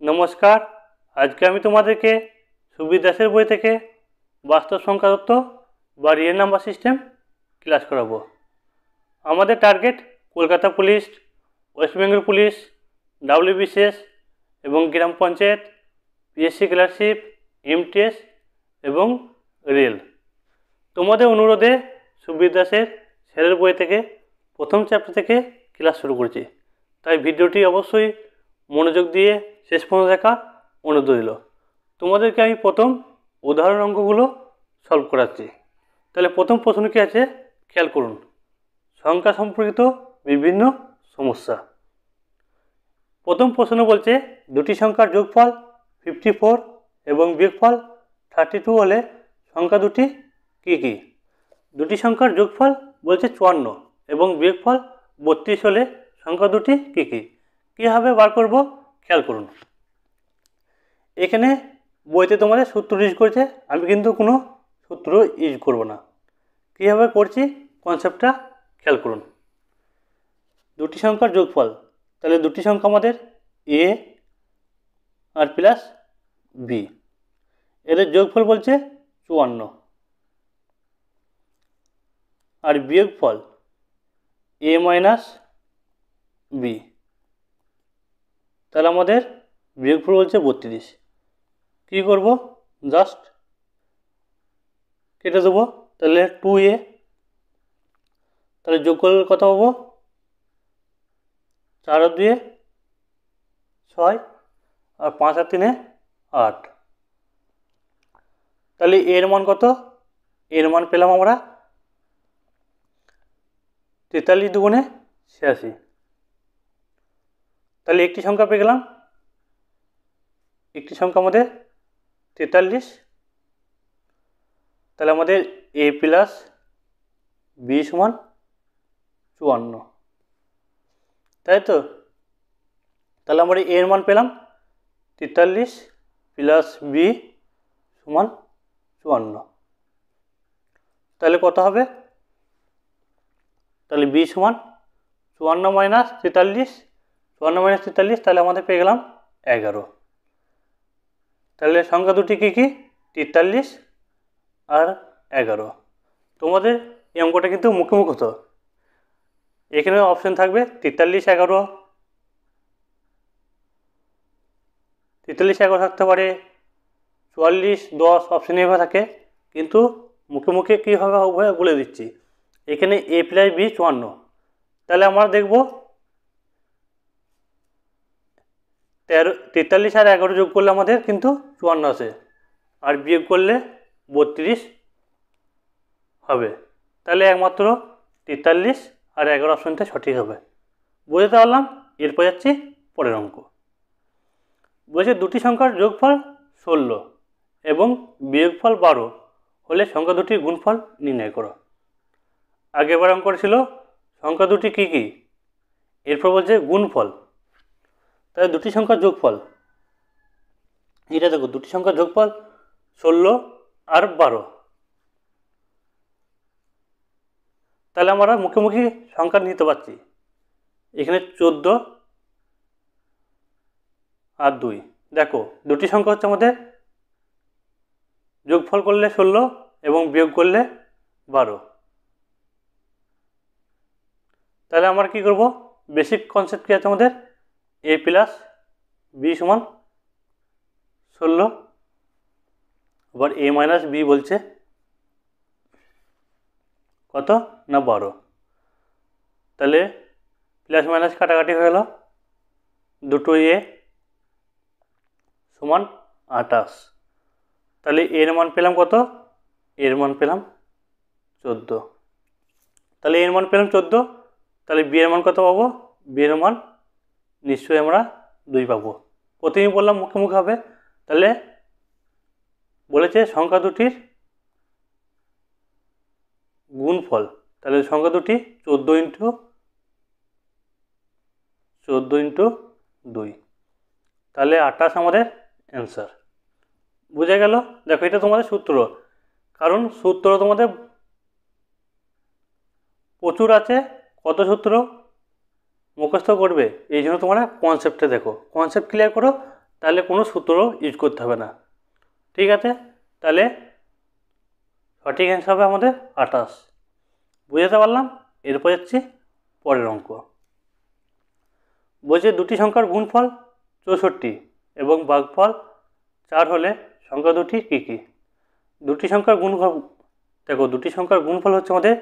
নমস্কার। আজকে আমি তোমাদেরকে সুবীর দাসের বই থেকে বাস্তব সংখ্যা তত্ত্ব বা রিয়েল নাম্বার সিস্টেম ক্লাস করাবো। আমাদের target Kolkata police, West Bengal police, WBCS এবং গ্রাম পঞ্চায়েত, পিএসসি ক্লার্কশিপ, MTS এবং রেল। তোমাদের অনুরোধে সুবীর দাসের স্যারের বই থেকে প্রথম চ্যাপ্টার থেকে ক্লাস শুরু করছি, তাই ভিডিওটি অবশ্যই মনোযোগ দিয়ে শেষ পর্যন্ত দেখা অনুরোধ রইল। তোমাদেরকে আমি প্রথম উদাহরণ অঙ্কগুলো সলভ করাচ্ছি। তাহলে প্রথম প্রশ্ন কী আছে খেয়াল করুন। সংখ্যা সম্পর্কিত বিভিন্ন সমস্যা। প্রথম প্রশ্ন বলছে দুটি সংখ্যার যোগফল 54 এবং বিয়োগফল 32 হলে সংখ্যা দুটি কী কী? দুটি সংখ্যার যোগফল বলছে 54 এবং বিয়োগফল 32 হলে সংখ্যা দুটি কী কী? কীভাবে বার করব খেয়াল করুন। এখানে বইতে তোমাদের সূত্র ইউজ করেছে, আমি কিন্তু কোনো সূত্র ইউজ করব না। কীভাবে করছি কনসেপ্টটা খেয়াল করুন। দুটি সংখ্যার যোগফল, তাহলে দুটি সংখ্যা আমাদের A আর প্লাস B, এদের যোগফল বলছে 54 আর বিয়োগফল A মাইনাস B, তাহলে আমাদের বিয়োগফল বলছে 32। কী করব, জাস্ট কেটে দেবো। তাহলে 2A, তাহলে যোগ করলে কত পাবো 4 আর 2 6 আর 5 আর 3 8। তাহলে এর মান কত? এর মান পেলাম আমরা 43 দুগুণে 86। তাহলে একটি সংখ্যা পেয়ে গেলাম, একটি সংখ্যা আমাদের 43। তাহলে আমাদের A প্লাস B সমান 54, তাই তো? তাহলে আমরা এর মান পেলাম 43 প্লাস B সমান 54। তাহলে কত হবে? তাহলে B সমান 54 মাইনাস 43, 54 মাইনাস 43, তাহলে আমাদের পেয়ে গেলাম 11। তাহলে সংখ্যা দুটি কী কী? 43 আর 11। তোমাদের এই অঙ্কটা কিন্তু মুখোমুখ হতো। এখানে অপশন থাকবে 43 11, 43 11 থাকতে পারে, 44 10, অপশন এভাবে থাকে, কিন্তু মুখে মুখে কীভাবে হবে বলে দিচ্ছি। এখানে A প্লাস B 54, তাহলে আমরা দেখব 43 আর 11 যোগ করলে আমাদের কিন্তু 54 আসে, আর বিয়োগ করলে 32 হবে। তাহলে একমাত্র 43 আর 11 অপশনটা সঠিক হবে। বুঝতে পারলাম। এরপর যাচ্ছি পরের অঙ্ক। বলছে দুটি সংখ্যার যোগফল 16 এবং বিয়োগফল 12 হলে সংখ্যা দুটির গুণফল নির্ণয় করো। আগেরবার অঙ্ক ছিল সংখ্যা দুটি কী কী, এরপর বলছে গুণফল। তাহলে দুটি সংখ্যার যোগফল, এটা দেখো দুটি সংখ্যার যোগফল 16 আর 12। তাহলে আমরা মুখোমুখি সংখ্যা নিতে পারছি। এখানে 14 আর 2। দেখো দুটি সংখ্যা হচ্ছে আমাদের যোগফল করলে 16 এবং বিয়োগ করলে 12। তাহলে আমরা কী করব, বেসিক কনসেপ্ট কী আছে আমাদের? A প্লাস B সমান 16, আবার A মাইনাস B বলছে কত না 12। তাহলে প্লাস মাইনাস কাটাকাটি হয়ে গেল, দুটো A সমান 28। তাহলে এর মান পেলাম কত? এর মান পেলাম 14। তাহলে এর মান পেলাম 14, তাহলে B এর মান কত পাবো? B এর মান নিশ্চয়ই আমরা 2 পাবো। প্রথমেই বললাম মুখোমুখি হবে। তাহলে বলেছে সংখ্যা দুটির গুণফল, তাহলে সংখ্যা দুটি 14 ইন্টু 2, তাহলে 28 আমাদের অ্যান্সার। বুঝে গেল? দেখো এটা তোমাদের সূত্র, কারণ সূত্র তোমাদের প্রচুর আছে। কত সূত্র মুখস্থ করবে, এই জন্য তোমরা কনসেপ্টে দেখো, কনসেপ্ট ক্লিয়ার করো, তাহলে কোনো সূত্র ইউজ করতে হবে না। ঠিক আছে, তাহলে সঠিক অ্যান্সার হবে আমাদের 28। বুঝতে পারলাম। এরপর যাচ্ছি পরের অঙ্ক। বলছে দুটি সংখ্যার গুণফল 64 এবং ভাগফল 4 হলে সংখ্যা দুটি কী কী? দুটি সংখ্যার গুণফল, দেখো দুটি সংখ্যার গুণফল হচ্ছে আমাদের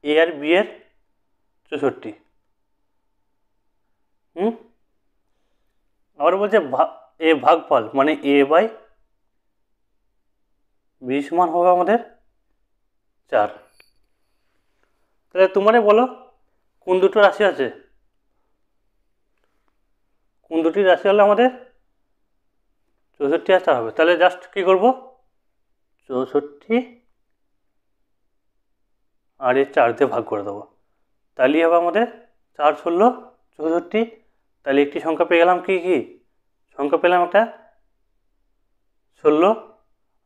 এ আর বি এর 64। আবার বলছে এ ভাগফল মানে এ বাই বি সমান হবে আমাদের 4। তাহলে তোমারে বলো কোন দুটো রাশি আছে, কোন দুটি রাশি হলে আমাদের 64 আর 4 হবে। তাহলে জাস্ট কী করবো, 64 আর এই 4 দিয়ে ভাগ করে দেবো, তাহলেই হবে আমাদের 4 ষোলো 64। তাহলে একটি সংখ্যা পেয়ে গেলাম, কি সংখ্যা পেলাম একটা 16,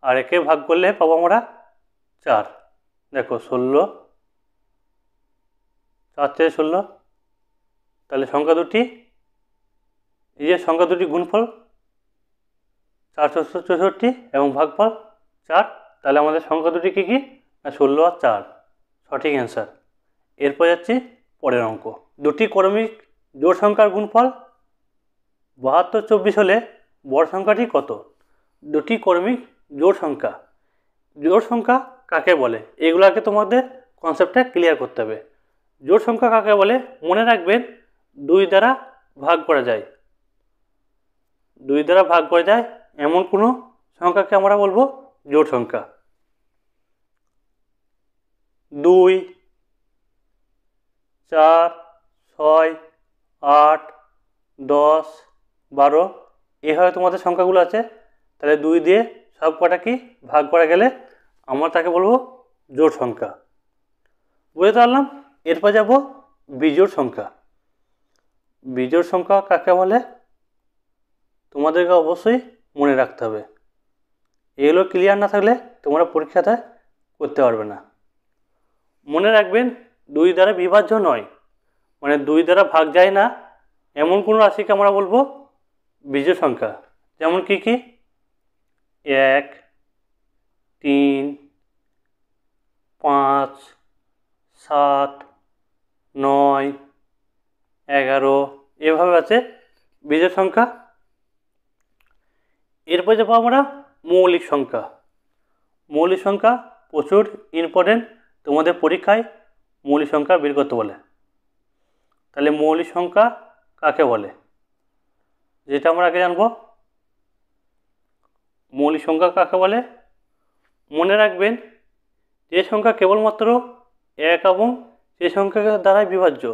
আর একে ভাগ করলে পাবো আমরা 4। দেখো 16 4 থেকে 16, তাহলে সংখ্যা দুটি, এই যে সংখ্যা দুটি গুণফল 464 এবং ভাগফল 4, তাহলে আমাদের সংখ্যা দুটি কী না 16 আর 4, সঠিক অ্যান্সার। এরপর যাচ্ছি পরের অঙ্ক। দুটি ক্রমিক জোড় সংখ্যার গুণফল 72 24 হলে বড় সংখ্যাটি কত? দুটি ক্রমিক জোড় সংখ্যা, জোড় সংখ্যা কাকে বলে এগুলাকে তোমাদের কনসেপ্টটা ক্লিয়ার করতে হবে। জোড় সংখ্যা কাকে বলে মনে রাখবেন, 2 দ্বারা ভাগ করা যায়, 2 দ্বারা ভাগ করা যায় এমন কোনো সংখ্যাকে আমরা বলবো জোড় সংখ্যা। 2 4 6 8 10 12 এভাবে তোমাদের সংখ্যাগুলো আছে। তাহলে 2 দিয়ে সব কটা কি ভাগ করা গেলে আমরা তাকে বলবো জোড় সংখ্যা। বুঝতে পারলাম। এরপর যাব বিজোড় সংখ্যা। বিজোড় সংখ্যা কাকে বলে তোমাদেরকে অবশ্যই মনে রাখতে হবে, এগুলো ক্লিয়ার না থাকলে তোমরা পরীক্ষাতে করতে পারবে না। মনে রাখবেন 2 দ্বারা বিভাজ্য নয়, মানে 2 দ্বারা ভাগ যায় না এমন কোনো রাশিকে আমরা বলবো বিজোড় সংখ্যা। যেমন কি 1 3 5 7 9 11 এভাবে আছে বিজোড় সংখ্যা। এরপর যাবো আমরা মৌলিক সংখ্যা। মৌলিক সংখ্যা প্রচুর ইম্পর্টেন্ট, তোমাদের পরীক্ষায় মৌলিক সংখ্যা বের করতে বলে। তাহলে মৌলিক সংখ্যা কাকে বলে যেটা আমরা আগে জানবো। মৌলিক সংখ্যা কাকে বলে মনে রাখবেন, যে সংখ্যা কেবলমাত্র 1 এবং যে সংখ্যা দ্বারাই বিভাজ্য,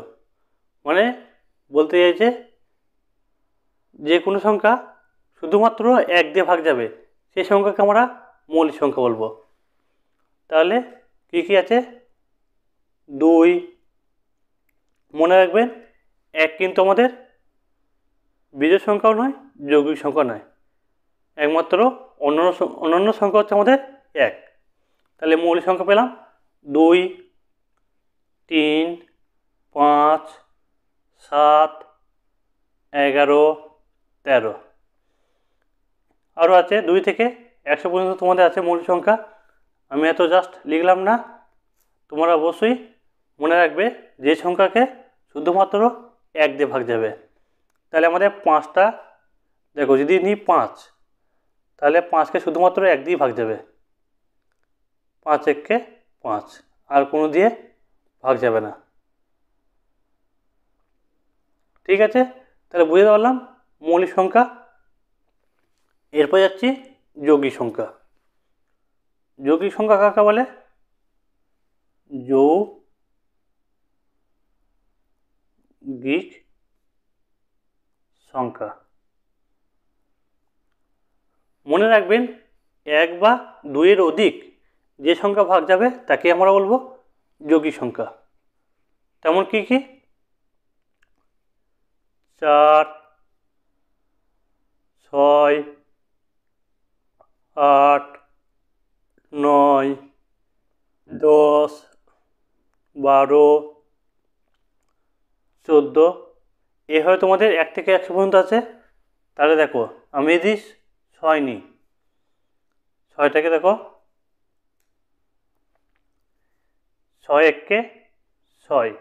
মানে বলতে চাইছে যে কোনো সংখ্যা শুধুমাত্র 1 দিয়ে ভাগ যাবে সেই সংখ্যাকে আমরা মৌলিক সংখ্যা বলবো। তাহলে কি আছে 2, মনে রাখবেন 1 কিন্তু আমাদের বিজোড় সংখ্যাও নয় যৌগিক সংখ্যা নয়, একমাত্র অন্যান্য সংখ্যা হচ্ছে আমাদের 1। তাহলে মৌলিক সংখ্যা পেলাম 2 3 5 7 11 13। আরও আছে 2 থেকে 100 পর্যন্ত তোমাদের আছে মৌলিক সংখ্যা, আমি এত জাস্ট লিখলাম না। তোমরা অবশ্যই মনে রাখবে যে সংখ্যাকে শুধুমাত্র 1 দিয়ে ভাগ যাবে। তাহলে আমাদের 5টা, দেখো যদি নিই 5, তাহলে 5কে শুধুমাত্র 1 দিয়ে ভাগ যাবে, 5 1 5, আর কোনো দিয়ে ভাগ যাবে না। ঠিক আছে, তাহলে বুঝতে পারলাম মৌলিক সংখ্যা। এরপর যাচ্ছি যৌগিক সংখ্যা। যৌগিক সংখ্যা কাকে বলে যৌগিক সংখ্যা। মনে রাখবেন 1 বা 2 এর অধিক যে সংখ্যা ভাগ যাবে তাকে আমরা বলবো যৌগিক সংখ্যা। তেমন কি 4 6 8 9 10 12 14 এভাবে তোমাদের 1 থেকে 100 পর্যন্ত আছে। তাহলে দেখো আমি যদি 6 নিই, 6টাকে দেখো 6 একে 6,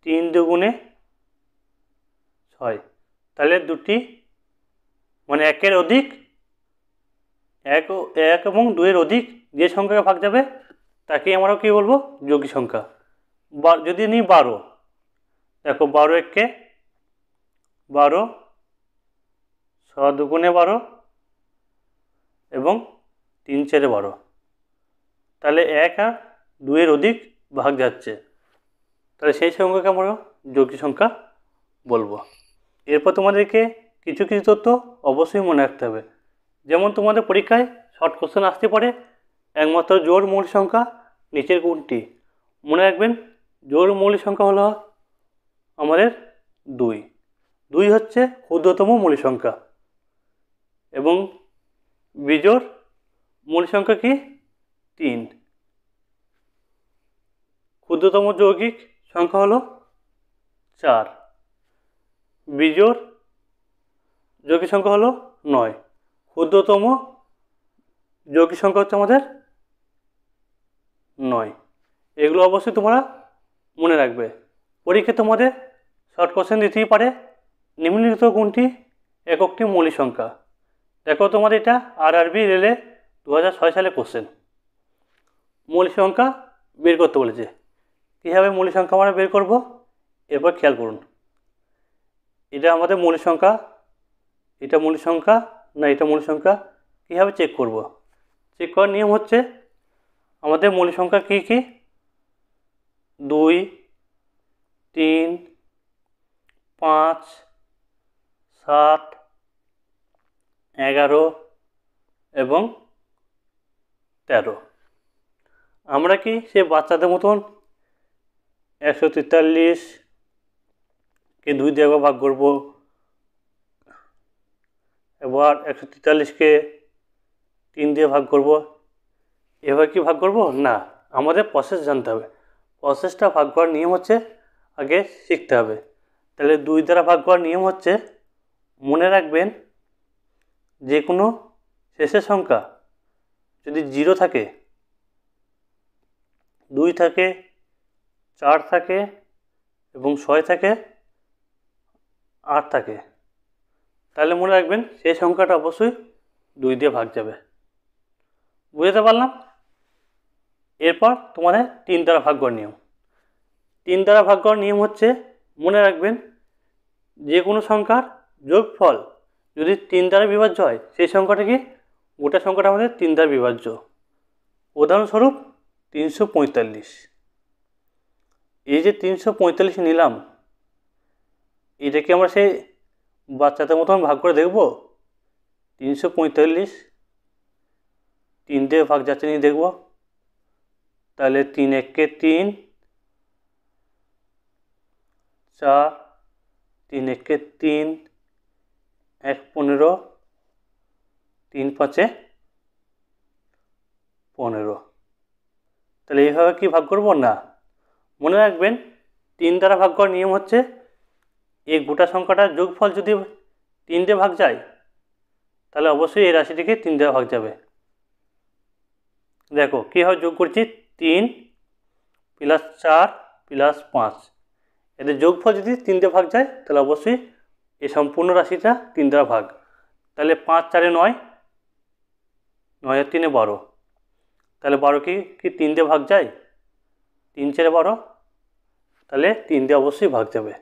3 দুগুণে 6, তাহলে দুটি মানে একের অধিক, এক এবং 2-এর অধিক যে সংখ্যাকে ভাগ যাবে তাকেই আমরা কী বলবো, যৌগিক সংখ্যা। যদি নিই 12, দেখো 12 একে 12, 6 দুগুণে 12 এবং 3 4-এ 12, তাহলে 1 আর 2-এর অধিক ভাগ যাচ্ছে, তাহলে সেই সংখ্যাকে আমরা যৌগিক সংখ্যা বলবো। এরপর তোমাদেরকে কিছু কিছু তথ্য অবশ্যই মনে রাখতে হবে। যেমন তোমাদের পরীক্ষায় শর্ট কোশ্চেন আসতে পারে, একমাত্র জোড় মৌলিক সংখ্যা নিচের কোনটি? মনে রাখবেন জোড় মৌলিক সংখ্যা হলো আমাদের 2, 2 হচ্ছে ক্ষুদ্রতম মৌলিক সংখ্যা, এবং বিজোড় মৌলিক সংখ্যা কি? 3। ক্ষুদ্রতম যৌগিক সংখ্যা হলো 4, বিজোড় যৌগিক সংখ্যা হলো 9, ক্ষুদ্রতম যৌগিক সংখ্যা হচ্ছে আমাদের 9। এগুলো অবশ্যই তোমরা মনে রাখবে। পরীক্ষায় তোমাদের শর্ট কোশ্চেন দিতেই পারে, নিম্নলিখিত কোনটি এককটি মৌলিক সংখ্যা? দেখো তোমাদের এটা আরআরবি রেলে 2006 সালে কোশ্চেন। মৌলিক সংখ্যা বের করতে বলেছে। কীভাবে মৌলিক সংখ্যা আমরা বের করব এরপর খেয়াল করুন। এটা আমাদের মৌলিক সংখ্যা, এটা মৌলিক সংখ্যা না এটা মৌলিক সংখ্যা, কীভাবে চেক করব? চেক করার নিয়ম হচ্ছে আমাদের মৌলিক সংখ্যা কী কী? 2, 3, 5, 7, 11 এবং 13। আমরা কি সে বাচ্চাদের মতন 143কে 2 দিয়ে ভাগ করব, এবার 143কে 3 দিয়ে ভাগ করব, এবার কি ভাগ করব? না, আমাদের প্রসেস জানতে হবে। প্রসেসটা ভাগ করার নিয়ম হচ্ছে আগে শিখতে হবে। তাহলে 2 দ্বারা ভাগ করার নিয়ম হচ্ছে, মনে রাখবেন যে কোনো শেষের সংখ্যা যদি 0 থাকে, 2 থাকে, 4 থাকে এবং 6 থাকে, 8 থাকে, তাহলে মনে রাখবেন সেই সংখ্যাটা অবশ্যই 2 দিয়ে ভাগ যাবে। বুঝতে পারলাম? এরপর তোমাদের 3 দ্বারা ভাগ করার নিয়ম। 3 দ্বারা ভাগ করার নিয়ম হচ্ছে, মনে রাখবেন যে কোনো সংখ্যার যোগফল যদি 3 দ্বারা বিভাজ্য হয়, সেই সংখ্যাটা কি? গোটা সংখ্যাটা আমাদের 3 দ্বারা বিভাজ্য। উদাহরণস্বরূপ 345। এই যে 345 নিলাম, এটাকে আমরা সেই বাচ্চাদের মতন ভাগ করে দেখব? 345 3 দিয়ে ভাগ যাচ্ছে নিয়ে দেখব। তাহলে 3 একে 3, 4, 3 একে 3, 1 15, 3 5 15। তাহলে এইভাবে কি ভাগ করব? না, মনে রাখবেন 3 দ্বারা ভাগ করার নিয়ম হচ্ছে এই গোটা সংখ্যাটার যোগফল যদি 3 দিয়ে ভাগ যায়, তাহলে অবশ্যই এই রাশিটিকে 3 দিয়ে ভাগ যাবে। দেখো কীভাবে যোগ করছি, 3 + 4 + 5, এদের যোগফল যদি 3 দিয়ে ভাগ যায় তাহলে অবশ্যই এই সম্পূর্ণ রাশিটা 3 দ্বারা ভাগ। তাহলে 5 4 9, 9 3 12, তাহলে 12 কি 3 দিয়ে ভাগ যায়? 3 4 12, তাহলে 3 দিয়ে অবশ্যই ভাগ যাবে।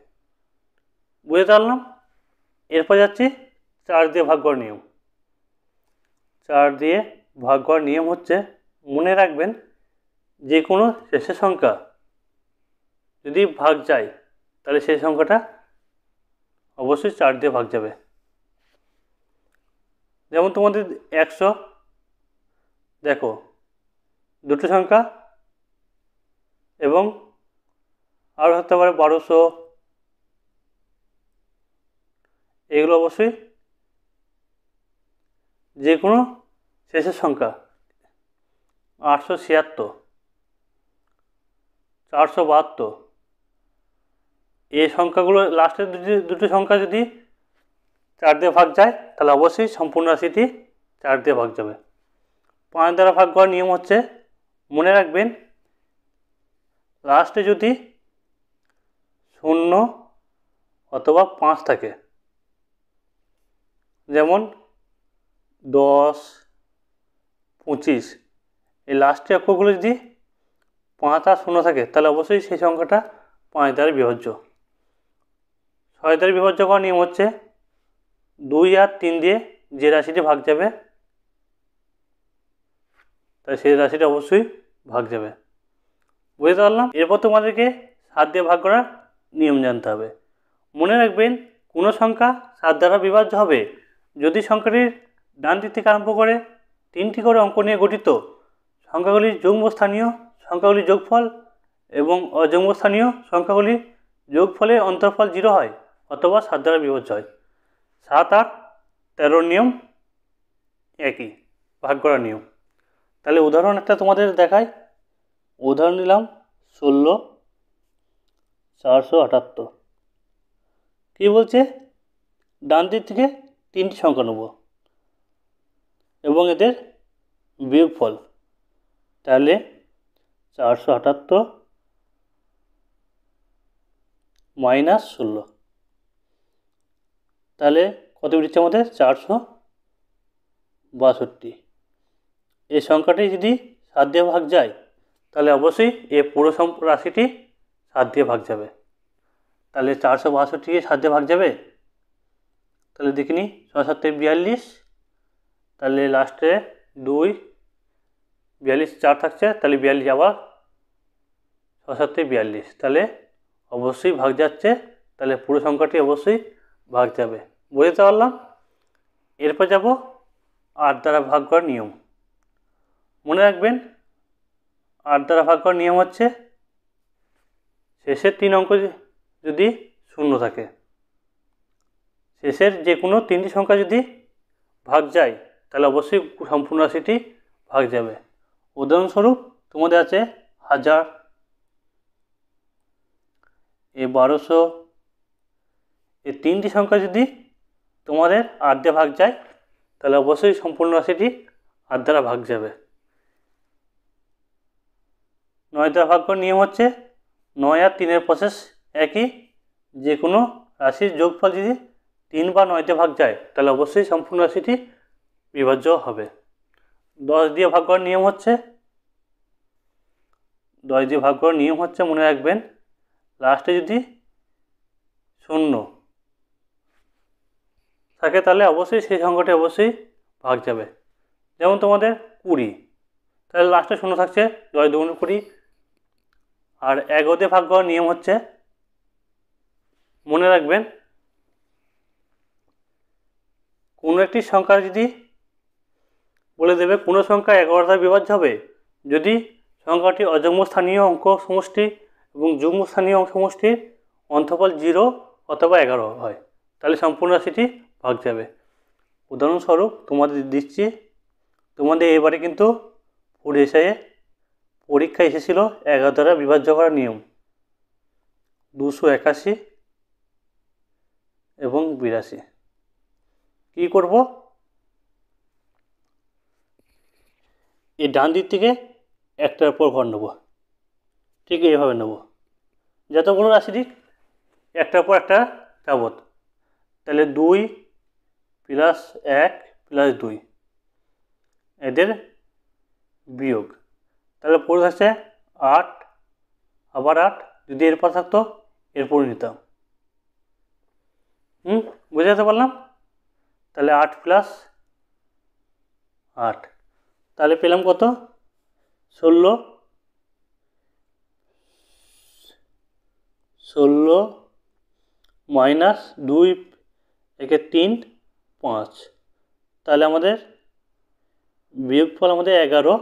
বুঝতে পারলাম? এরপর যাচ্ছি 4 দিয়ে ভাগ করার নিয়ম। 4 দিয়ে ভাগ করার নিয়ম হচ্ছে, মনে রাখবেন যে কোনো শেষের সংখ্যা যদি ভাগ যায় তাহলে সেই সংখ্যাটা অবশ্যই 4 দিয়ে ভাগ যাবে। যেমন তোমাদের 100, দেখো দুটো সংখ্যা এবং আরও হতে পারে 1200, এগুলো অবশ্যই যে কোনো শেষের সংখ্যা। 876, 472, এই সংখ্যাগুলো লাস্টের দুটো সংখ্যা যদি 4 দিয়ে ভাগ যায় তাহলে অবশ্যই সম্পূর্ণ রাশিটি 4 দিয়ে ভাগ যাবে। 5 দ্বারা ভাগ করার নিয়ম হচ্ছে, মনে রাখবেন লাস্টে যদি 0 অথবা 5 থাকে, যেমন 10, 25, এই লাস্টের অক্ষরগুলো যদি 5 আর 0 থাকে তাহলে অবশ্যই সেই সংখ্যাটা 5 দ্বারা বিভাজ্য। 6 দ্বারা বিভাজ্য করার নিয়ম হচ্ছে 2 আর 3 দিয়ে যে রাশিটি ভাগ যাবে তাই সেই রাশিটা অবশ্যই ভাগ যাবে। বুঝতে পারলাম? এরপর তোমাদেরকে 7 দিয়ে ভাগ করার নিয়ম জানতে হবে। মনে রাখবেন কোনো সংখ্যা 7 দ্বারা বিভাজ্য হবে যদি সংখ্যাটির ডান দিক থেকে আরম্ভ করে 3টি করে অঙ্ক নিয়ে গঠিত সংখ্যাগুলির যুগ্মস্থানীয় সংখ্যাগুলির যোগফল এবং অযুগ্মস্থানীয় সংখ্যাগুলির যোগফলের অন্তর্ফল 0 হয় অথবা 7 দ্বারা বিভাজ্য হয়। 7, 8, 13 নিয়ম একই, ভাগ করার নিয়ম। তাহলে উদাহরণ একটা তোমাদের দেখাই। উদাহরণ নিলাম 16, 478। কী বলছে? ডান দিক থেকে 3টি সংখ্যা নেব এবং এদের বিয়োগফল। তাহলে 478 মাইনাস 16, তাহলে কত বেরোচ্ছে আমাদের? 462। এই সংখ্যাটি যদি 7 দিয়ে ভাগ যায় তাহলে অবশ্যই এই পুরো রাশিটি 7 দিয়ে ভাগ যাবে। তাহলে 462কে 7 দিয়ে ভাগ যাবে। তাহলে দেখিনি, 6 7 42, তাহলে লাস্টে 2, 42 4 থাকছে, তাহলে 42 আবার 6 7 42, তাহলে অবশ্যই ভাগ যাচ্ছে, তাহলে পুরো সংখ্যাটি অবশ্যই ভাগ যাবে। বুঝতে পারলাম? এরপর যাব 8 দ্বারা ভাগ করার নিয়ম। মনে রাখবেন 8 দ্বারা ভাগ করার নিয়ম হচ্ছে শেষের 3 অঙ্ক যদি 0 থাকে, শেষের যে কোনো 3টি সংখ্যা যদি ভাগ যায় তাহলে অবশ্যই সম্পূর্ণ রাশিটি ভাগ যাবে। উদাহরণস্বরূপ তোমাদের আছে 1000, 1200, এই 3টি সংখ্যা যদি তোমাদের 8 দিয়ে ভাগ যায় তাহলে অবশ্যই সম্পূর্ণ রাশিটি 8 দ্বারা ভাগ যাবে। 9 দ্বারা ভাগ করার নিয়ম হচ্ছে 9 আর 3-এর প্রসেস একই, যে কোনো রাশির যোগফল যদি 3 বা 9 দিয়ে ভাগ যায় তাহলে অবশ্যই সম্পূর্ণ রাশিটি বিভাজ্য হবে। 10 দিয়ে ভাগ করার নিয়ম হচ্ছে 10 দিয়ে ভাগ করার নিয়ম হচ্ছে মনে রাখবেন লাস্টে যদি 0 থাকে তাহলে অবশ্যই সেই সংখ্যাটি অবশ্যই ভাগ যাবে। যেমন তোমাদের 20, তাহলে লাস্টে 0 থাকছে, 10 2 20। আর 11 দিয়ে ভাগ করার নিয়ম হচ্ছে মনে রাখবেন কোনো একটি সংখ্যা যদি বলে দেবে কোনো সংখ্যা 11 দ্বারা বিভাজ্য হবে যদি সংখ্যাটি অযুগ্ম স্থানীয় অঙ্ক সমষ্টি এবং যুগ্ম স্থানীয় অঙ্ক সমষ্টির অন্তর্ফল 0 অথবা 11 হয়, তাহলে সম্পূর্ণ রাশিটি ভাগ যাবে। উদাহরণস্বরূপ তোমাদের দিচ্ছি, তোমাদের এবারে কিন্তু পরীক্ষায় এসেছিল 11 দ্বারা বিভাজ্য করার নিয়ম 281 এবং 82। কী করব? এই ডান দিক থেকে একটার পর ঘর নেব, ঠিক এইভাবে নেব, যতগুলো রাশি দিক একটার পর একটা যাবত। তাহলে 2 + 1 + 2 এদের বিয়োগ, তাহলে পড়ে থাকছে 8, আবার 8, যদি এরপর থাকতো এরপর নিতাম। বুঝাতে পারলাম? তাহলে 8 + 8, তাহলে পেলাম কত? 16 মাইনাস 2 একে 3 5, তাহলে আমাদের বিয়োগফল আমাদের 11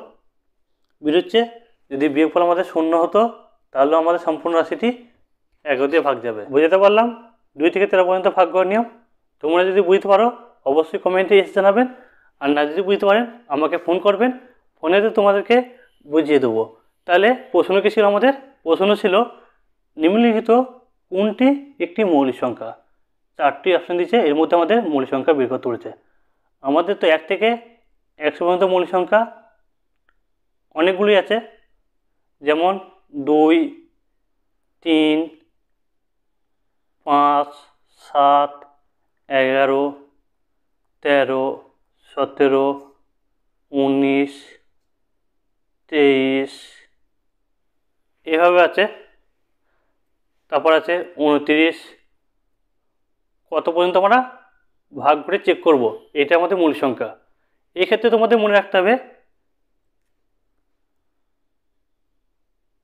বেরোচ্ছে। যদি বিয়োগফল আমাদের 0 হতো তাহলেও আমাদের সম্পূর্ণ রাশিটি 11 দিয়ে ভাগ যাবে। বুঝতে পারলাম 2 থেকে 13 পর্যন্ত ভাগ করার নিয়ম। তোমরা যদি বুঝতে পারো অবশ্যই কমেন্টে এসে জানাবেন, আর না যদি বুঝতে পারেন আমাকে ফোন করবেন, ফোনেতে তোমাদেরকে বুঝিয়ে দেবো। তাহলে প্রশ্ন কী ছিল আমাদের? প্রশ্ন ছিল নিম্নলিখিত কোনটি একটি মৌলিক সংখ্যা? 4টি অপশান দিচ্ছে, এর মধ্যে আমাদের মৌলিক সংখ্যা বের করতে বলেছে। আমাদের তো 1 থেকে 100 পর্যন্ত মৌলিক সংখ্যা অনেকগুলি আছে, যেমন 2, 3, 5, 7, 11, 13, 17, 19, 23 এভাবে আছে। তারপর আছে 29। কত পর্যন্ত আমরা ভাগ করে চেক করব, এটা আমাদের মৌলিক সংখ্যা। এই ক্ষেত্রে তোমাদের মনে রাখতে হবে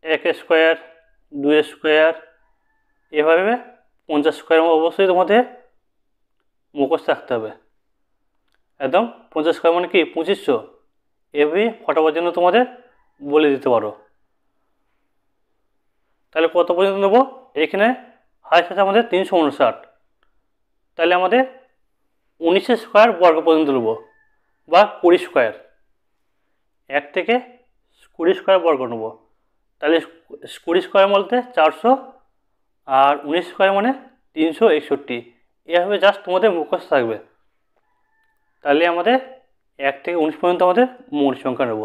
1 স্কোয়ার, 2 স্কোয়ার, এভাবে 50 স্কোয়ার অবশ্যই তোমাদের মুখস্থ রাখতে হবে। একদম 50 স্কোয়ার মানে কি 2500, এভাবেই ফটাফট জন্য তোমাদের বলে দিতে পারো। তাহলে কত পর্যন্ত নেব, এখানে হাইস্ট আছে আমাদের 359, তাহলে আমাদের 19 স্কোয়ার বর্গ পর্যন্ত নেব, বা 20 স্কোয়ার। 1 থেকে 20 স্কোয়ার বর্গ নেব, তাহলে 20 স্কোয়ার বলতে 400, আর 19 স্কোয়ার মানে 361। এভাবে জাস্ট তোমাদের মুখস্থ থাকবে। তাহলে আমাদের 1 থেকে 19 পর্যন্ত আমাদের মৌলিক সংখ্যা নেব।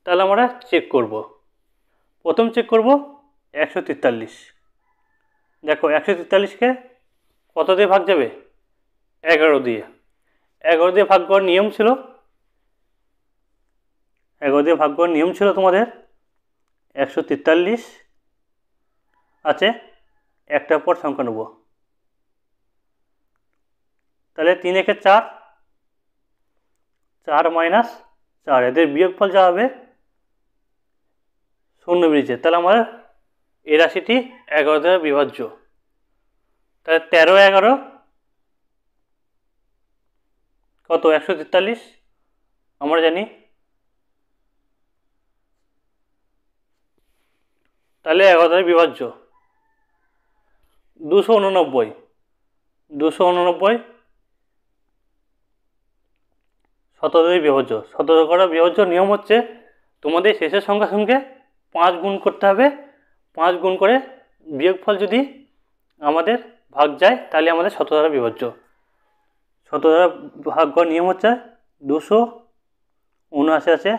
তাহলে আমরা চেক করব। প্রথম চেক করব 143। দেখো 143কে কত দিয়ে ভাগ যাবে, 11 দিয়ে। 11 দিয়ে ভাগ করার নিয়ম ছিল, 11 দিয়ে ভাগ করার নিয়ম ছিল তোমাদের 143 আছে, একটার পর সংখ্যা নেব। তাহলে 3 একে 4, 4 মাইনাস 4, এদের বিয়োগফল যা হবে 0 বেরিয়েছে। তাহলে আমার এই রাশিটি 11 দ্বারা বিভাজ্য। তাহলে 13, 11 কত, 143 আমরা জানি। তাহলে 11 দ্বারা বিভাজ্য। 289, 289 17 দ্বারা বিভাজ্য। 17 করা বিভাজ্য নিয়ম হচ্ছে তোমাদের শেষের সংখ্যার সঙ্গে 5 গুণ করতে হবে। 5 গুণ করে বিয়োগফল যদি আমাদের ভাগ যায়, তাহলে আমাদের 17 দ্বারা বিভাজ্য। 17 দ্বারা ভাগ করার নিয়ম হচ্ছে 279 আছে,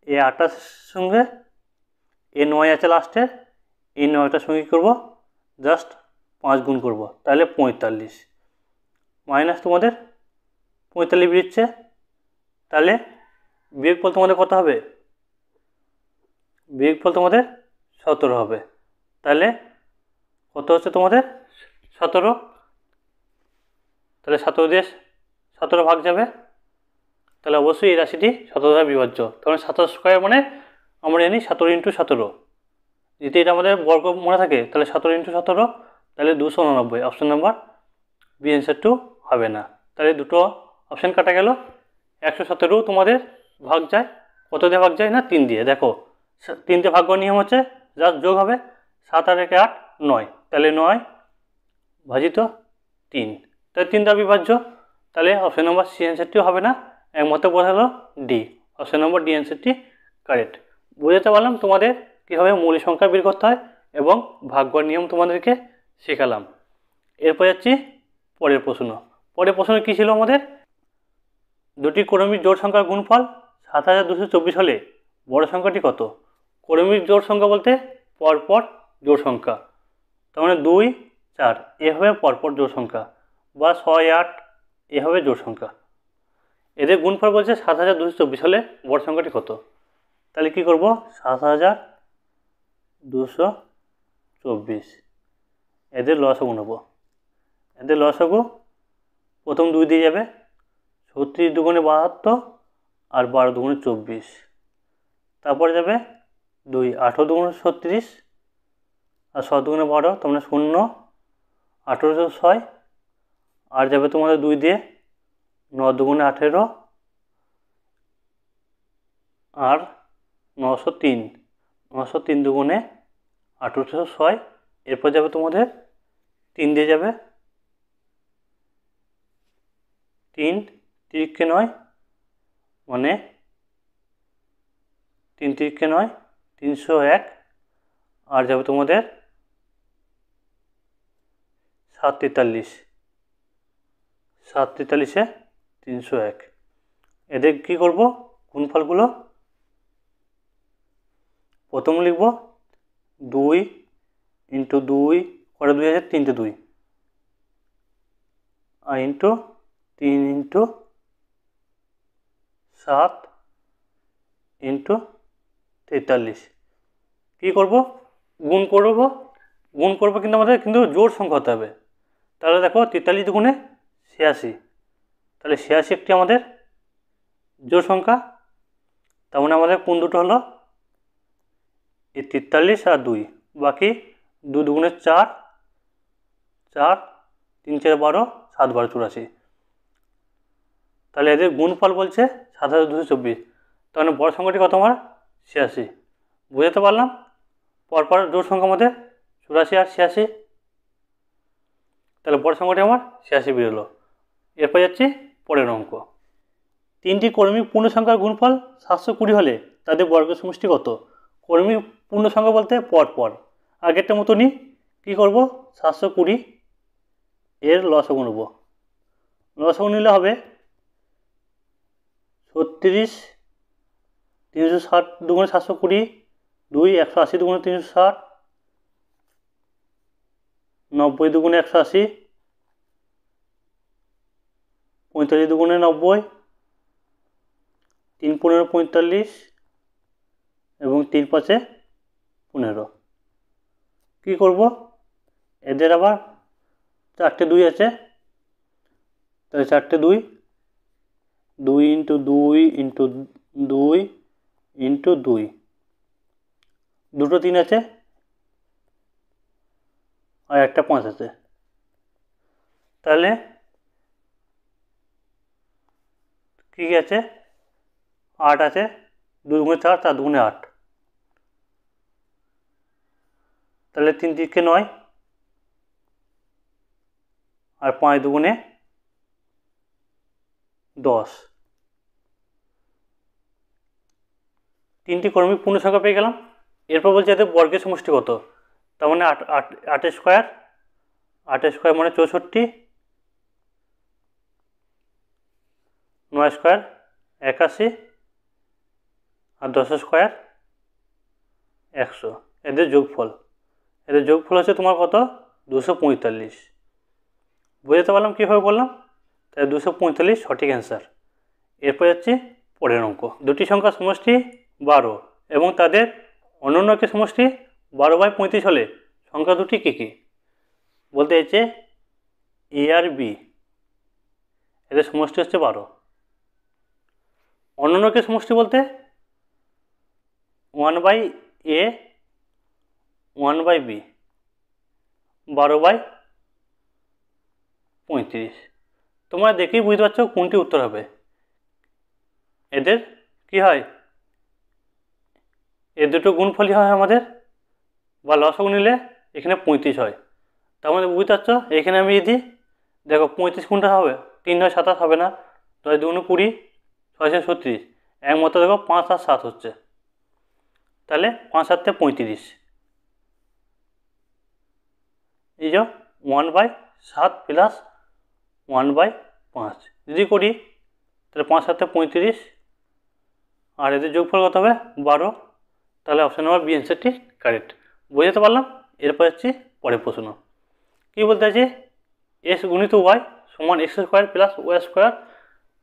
এই 28 সঙ্গে এই 9 আছে লাস্টে, এই 9টার সঙ্গে কী করবো, জাস্ট 5 গুণ করব, তাহলে 45 মাইনাস তোমাদের 45 বেরোচ্ছে। তাহলে বিয়োগফল তোমাদের কত হবে, বিয়োগফল তোমাদের 17 হবে। তাহলে কত হচ্ছে তোমাদের 17। তাহলে 17 দিয়ে 17 ভাগ যাবে, তাহলে অবশ্যই এই রাশিটি 17 দ্বারা বিভাজ্য। কারণ 17 স্কোয়ার মানে আমরা জানি 17 ইন্টু 17। যদি এটা আমাদের বর্গ মনে থাকে, তাহলে 17 ইন্টু 17, তাহলে 289। অপশান নাম্বার বি অ্যান্সার 2 হবে না। তাহলে দুটো অপশান কাটা গেল। 117 তোমাদের ভাগ যায়, কত দিয়ে ভাগ যায় না 3 দিয়ে। দেখো 3 দিয়ে ভাগ করার নিয়ম হচ্ছে জাস্ট যোগ হবে, 7 আর 1 8, 9, তাহলে 9 ভাজিত 3, তাহলে 3 দ্বারা বিভাজ্য। তাহলে অপশান নম্বর সি অ্যান্সারটিও হবে না, একমাত্র কথা হলো ডি। অপশান নম্বর ডি অ্যান্সারটি কারেক্ট। বুঝতে পারলাম তোমাদের কীভাবে মৌলিক সংখ্যা বের করতে হয় এবং ভাগ করার নিয়ম তোমাদেরকে শেখালাম। এরপর যাচ্ছি পরের প্রশ্ন। পরের প্রশ্ন কী ছিল আমাদের, দুটি ক্রমিক জোড় সংখ্যার গুণফল 7224 হলে বড় সংখ্যাটি কত। ক্রমিক জোড় সংখ্যা বলতে পরপর জোড় সংখ্যা, তার মানে 2, 4 এভাবে পরপর জোড় সংখ্যা, বা 6, 8 এভাবে জোড় সংখ্যা। এদের গুণফল বলছে 7224 হলে বড় সংখ্যাটি কত। তাহলে কি করব, 7224 এদের লসাগু নেব। এদের লসাগু প্রথম 2 দিয়ে যাবে, 36 দুগুণে 72 আর 12 দুগুণে 24। তারপরে যাবে 2, 18 দুগুণে 36 আর 7 দুগুণে 12, তোমরা 0, 1806। আর যাবে তোমাদের 2 দিয়ে 9 দুগুণে 18 আর 903, 903 দুগুণে 1806। এরপর যাবে তোমাদের 3 দিয়ে যাবে, 3 তিরিককে 9 মানে 3 তিরিককে 9, 301। আর যাবে তোমাদের 7 43 301। এদের কী করব, গুণফলগুলো প্রথম লিখব 2 ইন্টু 2 করে 2 আছে 3 2 আর ইন্টু 3 ইন্টু 7 ইন্টু 43। কী করব, গুণ করব কিন্তু আমাদের জোড় সংখ্যা হতে হবে। তাহলে দেখো 43 দুগুণে 86, তাহলে 86 একটি আমাদের জোড় সংখ্যা। তার মানে আমাদের কোন দুটো হলো, এই 43 আর 2, বাকি 2 দুগুণে 4, 4 3 4 12, 7 12 84। তাহলে এদের গুণফল বলছে 7224। তার মানে বড় সংখ্যাটি কত আমার 86। বুঝতে পারলাম, পরপর জোড় সংখ্যা আমাদের 84 আর 86। তাহলে বড় সংখ্যাটি আমার 86 বেরোলো। এরপর যাচ্ছি পরের অঙ্ক। 3টি কর্মী পূর্ণ সংখ্যার গুণফল 720 হলে তাদের বর্গ সমষ্টি কত? কর্মী পূর্ণ সংখ্যা বলতে পরপর আগেরটা মতনই কী করব, 720 এর লসাগু নেব। লসাগু নিলে হবে 36 360 দুগুণে 720, 2 180 দুগুণে 360, 90 দুগুণে 180, 45 দুগুণে 90, 3 15 45 এবং 3 5 15। কী করব, এদের আবার 4টে 2 আছে, তাহলে 4টে 2, 2 ইন্টু 2 ইন্টু 2 ইন্টু 2, দুটো 3 আছে আর একটা 5 আছে। তাহলে কী আছে, 8 আছে, 2 দুগুণে 4, 4 দুগুণে 8, তাহলে 3 3 9 আর 5 দুগুণে 10। 3টি কর্মী পূর্ণ সংখ্যা পেয়ে গেলাম। এরপর বলছে এদের বর্গের সমষ্টি কত? তার মানে 8 স্কোয়ার, 8 স্কোয়ার মানে 64, 9 স্কোয়ার 81 আর 10 স্কোয়ার 100। এদের যোগফল হচ্ছে তোমার কত, 245। বুঝতে পারলাম কীভাবে বললাম, তাই 245 সঠিক অ্যান্সার। এরপর যাচ্ছি পরের অঙ্ক। দুটি সংখ্যার সমষ্টি 12 এবং তাদের অনন্য একটি সমষ্টি 12/35 হলে সংখ্যা দুটি কী কী? বলতে চাইছে এ আর বি, এদের সমষ্টি হচ্ছে 12। অনন্যকে সমষ্টি বলতে 1/a 1/b 12/35। তোমরা দেখেই বুঝতে পারছো কোনটি উত্তর হবে। এদের কি হয়, এর দুটো গুণফলই হয় আমাদের, বা লসাগু নিলে এখানে 35 হয়। তার মধ্যে বুঝতে পারছো, এখানে আমি যদি দেখো 35 কোনটা হবে, 3 9 27 হবে না, 10 2 20, 6 6 36, একমাত্র দেখো 5 আর 7 হচ্ছে, তাহলে 5 7 35। এই যে 1/7 প্লাস 1/5 যদি করি তাহলে 5 7 35 আর এদের যোগফল কত হবে 12। তাহলে অপশন নাম্বার বি অ্যান্সারটি কারেক্ট। বুঝতে পারলাম। এরপর হচ্ছে পরের প্রশ্ন। কী বলতে আছে, এক্স গুণিত ওয়াই সমান x square plus y square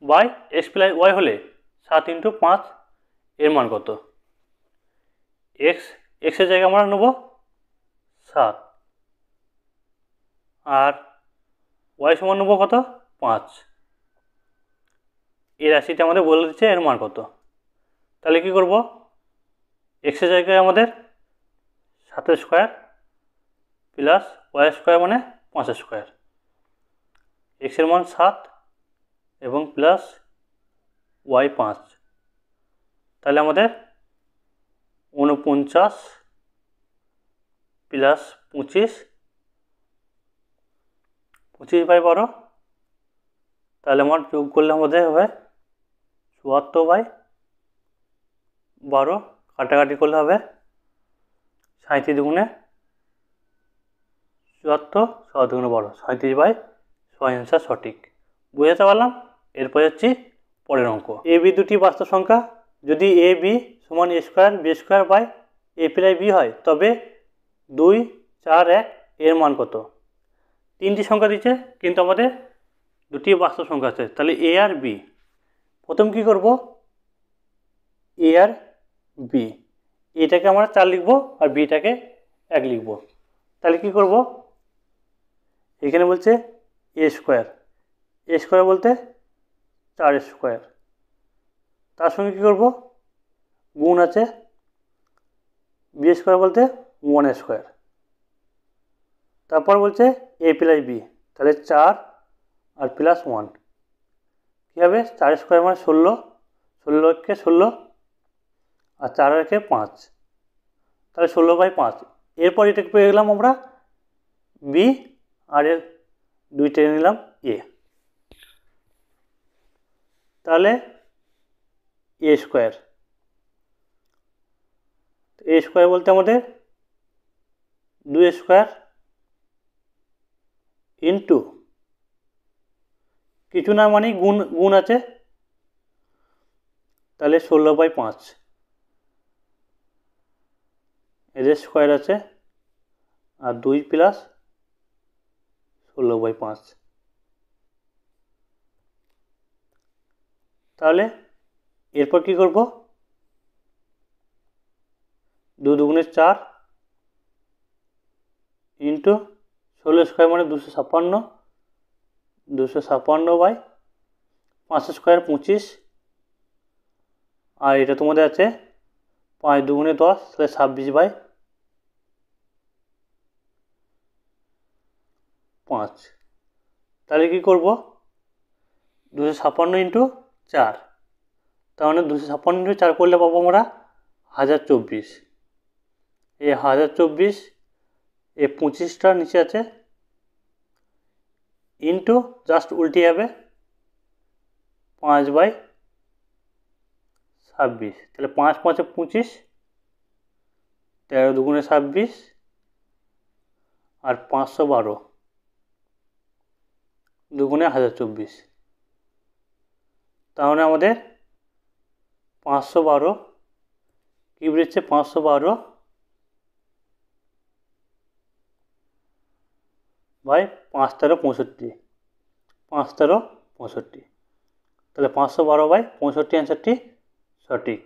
by x plus y হলে 7 ইন্টু 5 এর মান কত? এক্সের জায়গায় আমরা নেব 7 আর ওয়াই সমান নেব কত 5। এই রাশিটা আমাদের বলে দিচ্ছে এর মান কত। তাহলে কি করব, এক্সের জায়গায় আমাদের 7 স্কোয়ার প্লাস ওয়াই স্কোয়ার মানে 5 স্কোয়ার, এক্সের মান 7 এবং প্লাস ওয়াই 5, তাহলে আমাদের 49 প্লাস 25 25/12, তাহলে আমার যোগ করলে আমাদের হবে 74/12, কাটাকাটি করলে হবে 37 দুগুণে 74, 6 দুগুণে 12, 37/6 অ্যান্সার সঠিক। বুঝাতে পারলাম। এরপর হচ্ছে পরের অঙ্ক। এ বি দুটি বাস্তব সংখ্যা, যদি এ বি সমান A square B square by A plus B হয় তবে 2, 4, 1 এর মান কত? তিনটি সংখ্যা দিচ্ছে কিন্তু আমাদের দুটি বাস্তব সংখ্যা আছে, তাহলে এ আর বি। প্রথম কি করব, এ আর বি, এটাকে আমরা 4 লিখব আর বিটাকে 1 লিখব। তাহলে কি করব, এখানে বলছে এ স্কোয়ার, এ স্কোয়ার বলতে 4 স্কোয়ার, তার সঙ্গে কী করব, গুণ আছে বি স্কোয়ার বলতে 1 স্কোয়ার, তারপর বলছে এ প্লাস বি, তাহলে 4 আর প্লাস 1 কী হবে, 4 স্কোয়ার মানে 16, 16 16 আর 4 একে 5, তাহলে 16/5। এরপর এটাকে পেয়ে গেলাম আমরা বি আর এর 2 টেনে নিলাম এ, তাহলে এ স্কোয়ার, এ স্কোয়ার বলতে আমাদের 2 স্কোয়ার ইন্টু কিছু না মানে গুণ আছে, তাহলে 16/5 এর স্কোয়ার আছে আর 2 প্লাস 16/5, তাহলে এরপর কি করব, 2 দুগুণে 4 ইন্টু 16 স্কোয়ার মানে 256, 256/5 স্কোয়ার 25, আর এটা তোমাদের আছে 5 দুগুণে 10, তাহলে 26/5। তাহলে কি করব, 256 ইন্টু 4, তার মানে 256 ইন্টু 4 করলে পাবো আমরা 1024, এই 1024 এ 25টা নিচে আছে ইন্টু জাস্ট উল্টে যাবে 5/26, তাহলে 5 5 25, 13 দুগুণে 26 আর 512 দুগুণে 1024, তাহলে আমাদের 512 কি বেরোচ্ছে, 512/5 13 65, 5 13 65, তাহলে 512/65 অ্যান্সারটি সঠিক।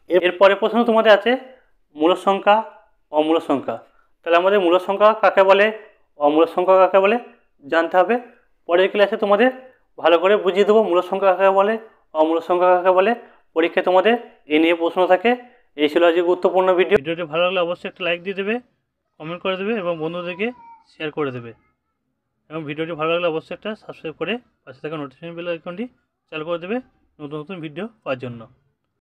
এরপরে প্রশ্ন তোমাদের আছে মূলদ সংখ্যা অমূলদ সংখ্যা, তাহলে আমাদের মূলদ সংখ্যা কাকে বলে অমূলদ সংখ্যা কাকে বলে জানতে হবে। পরের ক্লাসে তোমাদের ভালো করে বুঝিয়ে দেবো মূলদ সংখ্যা কাকে বলে অমূলদ সংখ্যা কাকে বলে। পরীক্ষায় তোমাদের এ নিয়ে প্রশ্ন থাকে। এই ছিল আজকে গুরুত্বপূর্ণ ভিডিওটি ভালো লাগলে অবশ্যই একটা লাইক দিয়ে দেবে, কমেন্ট করে দেবে এবং বন্ধুদেরকে শেয়ার করে দেবে, এবং ভিডিওটি ভালো লাগলে অবশ্যই একটা সাবস্ক্রাইব করে পাশে থাকা নোটিফিকেশন বেল আইকনটি চালু করে দেবে নতুন নতুন ভিডিও পাওয়ার জন্য।